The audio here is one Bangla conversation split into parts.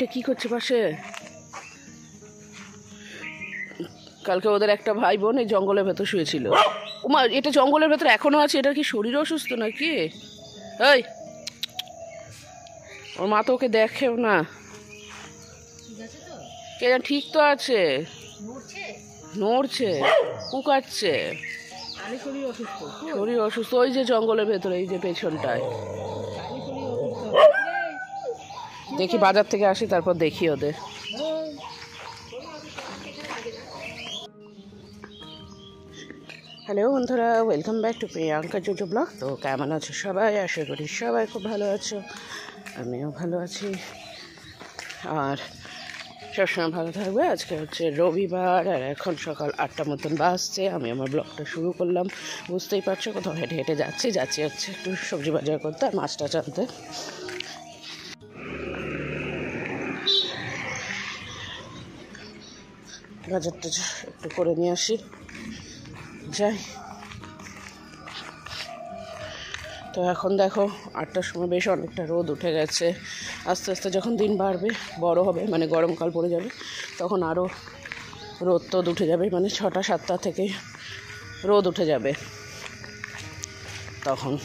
এটা কি করছে পাশে? কালকে ওদের একটা ভাই বোন এই জঙ্গলের ভেতর শুয়েছিল। ওমা, এটা জঙ্গলের ভেতর এখনো আছে। এটা কি শরীর অসুস্থ নাকি? এই, ওর মা তো ওকে দেখেও না। কে জানে, ঠিক তো আছে, নড়ছে, কুকাচ্ছে, শরীর অসুস্থ। ওই যে জঙ্গলের ভেতরে, এই যে পেছনটায়। দেখি বাজার থেকে আসি, তারপর দেখি ওদের। হ্যালো বন্ধুরা, welcome back to Priyanka JoJo blog. তো কেমন আছো সবাই? আশা করি সবাই খুব ভালো আছো, আমিও ভালো আছি, আর সবসময় ভালো থাকবে। আজকে হচ্ছে রবিবার, আর এখন সকাল 8টার মতন বাজছে। আমি আমার ব্লগটা শুরু করলাম। বুঝতেই পারছো, কোথাও হেঁটে হেঁটে যাচ্ছি হচ্ছে একটু সবজি বাজার করতে আর মাছটা আনতে। বাজারটা একটু করে নিয়ে আসি, যাই। তো এখন দেখো 8টার সময় বেশ অনেকটা রোদ উঠে গেছে। আস্তে আস্তে যখন দিন বাড়বে, বড় হবে, মানে গরমকাল পড়ে যাবে, তখন আরও রোদ টোদ উঠে যাবে। মানে 6টা 7টা থেকে রোদ উঠে যাবে তখন।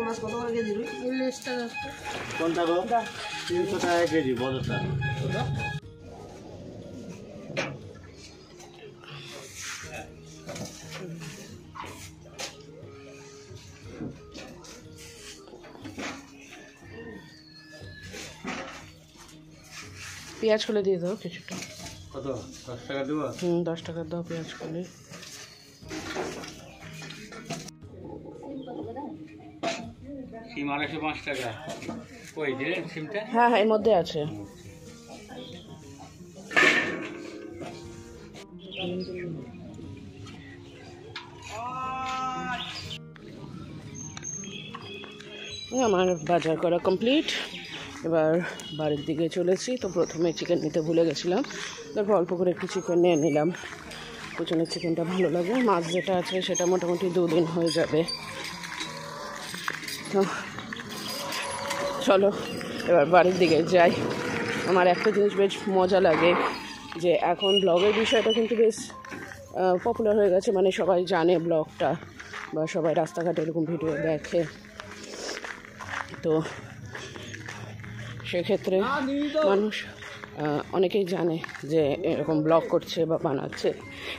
মাছ কত করে কেজি? 40 টাকা। কোনটা গো? 300 টাকা কেজি বড়টা। পেঁয়াজ খুলে দিয়ে দাও কিছুটা। কত? 10 টাকা দেবো? 10 টাকা দাও পেঁয়াজ খুলে। সিম 5 টাকা। কই দিলেন সিমটা? হ্যাঁ, এর মধ্যে আছে। আমার বাজার করা কমপ্লিট। এবার বাড়ির দিকে চলেছি। তো প্রথমে চিকেন নিতে ভুলে গেছিলাম, তারপর অল্প করে একটু চিকেন নিয়ে নিলাম। কুচনের চিকেনটা ভালো লাগে। মাছ যেটা আছে সেটা মোটামুটি 2 দিন হয়ে যাবে। তো চলো এবার বাড়ির দিকে যাই। আমার একটা জিনিস বেশ মজা লাগে, যে এখন ব্লগের বিষয়টা কিন্তু বেশ পপুলার হয়ে গেছে। মানে সবাই জানে ব্লগটা, বা সবাই রাস্তাঘাটে এরকম ভিডিও দেখে। তো সেক্ষেত্রে মানুষ অনেকেই জানে যে এরকম ব্লগ করছে বা বানাচ্ছে,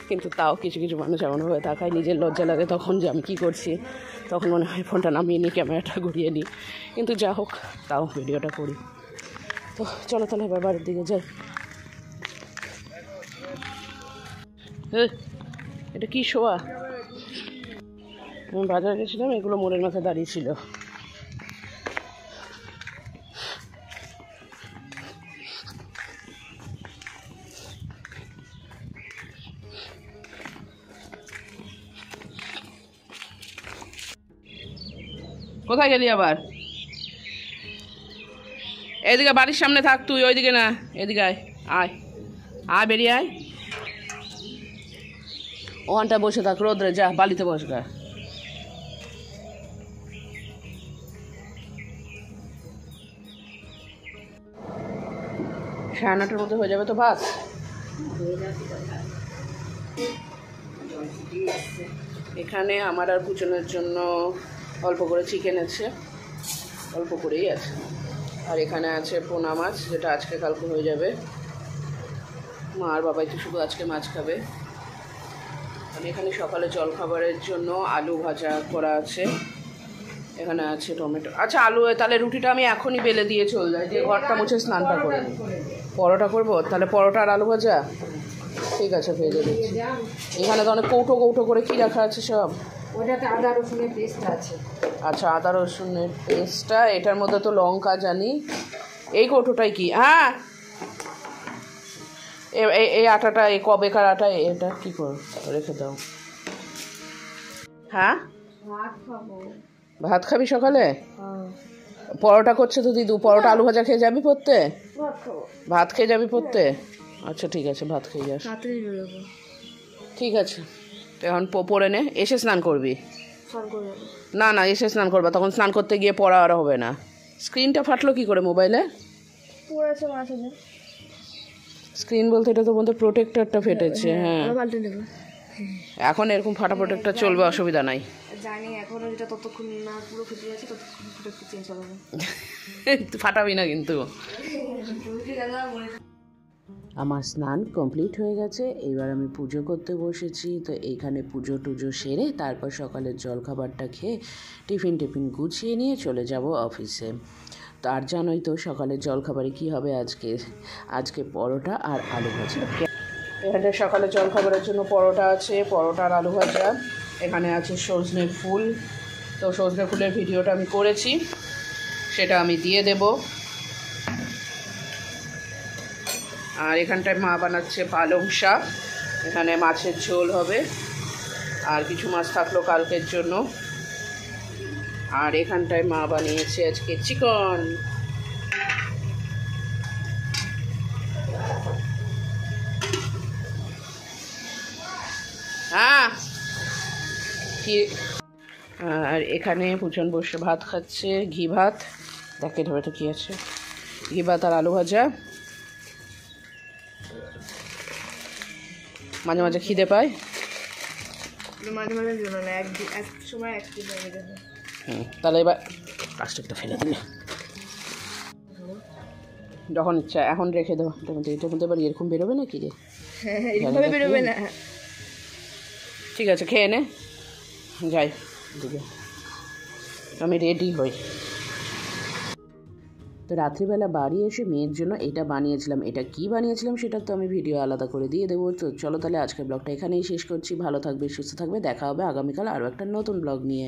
কিন্তু তাও কিছু কিছু মানুষ এমনভাবে তাকায়, নিজের লজ্জা লাগে তখন যে আমি কী করছি। তখন মনে হয় ফোনটা নামিয়ে নিই, ক্যামেরাটা ঘুরিয়ে নিই। কিন্তু যা হোক, তাও ভিডিওটা করি। তো চলো তাহলে এবার বাড়ির দিকে যাই। এটা কি শোয়া? আমি বাজারে গেছিলাম, এগুলো মোড়ের মাথায় দাঁড়িয়েছিল। কোথায় গেলি আবার? এদিকে বাড়ির সামনে থাক তুই, ওইদিকে না, এদিকে আয়। আয় আয়, বেরিয়ে আয়। ওখানটা বসে থাক রোদ্রে, যা বালিতে বস গা। 9:30 মধ্যে হয়ে যাবে তো ভাত। এখানে আমার আর কুচনের জন্য অল্প করে চিকেন আছে, অল্প করেই আছে। আর এখানে আছে পোনা মাছ, যেটা আজকে কালকে হয়ে যাবে। মা আর বাবাই তো শুধু আজকে মাছ খাবে। আমি এখানে সকালে জলখাবারের জন্য আলু ভাজা করা আছে, এখানে আছে টমেটো। আচ্ছা আলু, তাহলে রুটিটা আমি এখনই বেলে দিয়ে চলে যাই, দিয়ে ঘরটা মুছে স্নানটা করে নিই। পরোটা করবো তাহলে, পরোটা আর আলু ভাজা, ঠিক আছে ভেজে দিচ্ছি। এখানে তো অনেক কৌটো কৌটো করে কি রাখা আছে সব। ওটাতে আদা রসুনের পেস্ট আছে। আচ্ছা আদা রসুনের পেস্টটা, এটার মধ্যে তো লঙ্কা জানি। এই কৌটোটাই কি? হ্যাঁ এই আটাটা, এই কবেকার আটা, এটা কি কর রেখে দাও। হ্যাঁ ভাত খাবো। ভাত খাবি সকালে? পরোটা করছে তো দিদু, পরোটা আলু ভাজা খেয়ে যাবি পড়তে? ভাত খেয়ে যাবি পড়তে? আচ্ছা ঠিক আছে, ভাত খেয়ে যাস। ঠিক আছে, তো এখন পড়ে নে, এসে স্নান করবি। না না, এসে স্নান করবা, তখন স্নান করতে গিয়ে পড়া আর হবে না। স্ক্রিনটা ফাটলো কি করে মোবাইলে? স্ক্রিন বলতে এটা তো বলতে প্রোটেক্টরটা ফেটেছে। হ্যাঁ এখন এরকম ফাটা প্রোটেক্টর চলবে, অসুবিধা নাই। জানি এখন যেটা ততক্ষণ না পুরো ফেটে যাচ্ছে ততক্ষণ প্রোটেক্টর চেঞ্জ হবে। ফাটাবি না কিন্তু। আমার স্নান কমপ্লিট হয়ে গেছে, এবার আমি পুজো করতে বসেছি। তো এইখানে পুজো টুজো সেরে তারপর সকালের জলখাবারটা খেয়ে টিফিন গুছিয়ে নিয়ে চলে যাব অফিসে। তো আর জানোই তো সকালের জলখাবারে কী হবে আজকে পরোটা আর আলু ভাজা। এখানে সকালে জলখাবারের জন্য পরোটা আছে, পরোটা আর আলু ভাজা। এখানে আছে সজনে ফুল, তো সজনে ফুলের ভিডিওটা আমি করেছি, সেটা আমি দিয়ে দেব। আর এখানটায় মা বানাচ্ছে পালং শাক, এখানে মাছের ঝোল হবে, আর কিছু মাছ থাকলো কালকের জন্য। আর এখানটায় মা বানিয়েছে আজকে চিকেন। হ্যাঁ আর এখানে পুজন বসে ভাত খাচ্ছে, ঘি ভাত। দেখে ধরে তো কী আছে, ঘি ভাত আর আলু ভাজা। মাঝে মাঝে খিদে পায়, তাহলে এবার প্লাস্টিকটা ফেলে দিলে যখন ইচ্ছা এখন রেখে দেবো। এটার মধ্যে এবার এরকম বেরোবে না কি রে? বেরোবে না। ঠিক আছে খেয়ে নে, যাই দিকে আমি রেডি হই। তো রাত্রিবেলা বাড়ি এসে মেয়ের জন্য এটা বানিয়েছিলাম। এটা কি বানিয়েছিলাম সেটা তো আমি ভিডিও আলাদা করে দিয়ে দেবো। তো চলো তাহলে আজকের ব্লগটা এখানেই শেষ করছি। ভালো থাকবে, সুস্থ থাকবে, দেখা হবে আগামীকাল আরও একটা নতুন ব্লগ নিয়ে।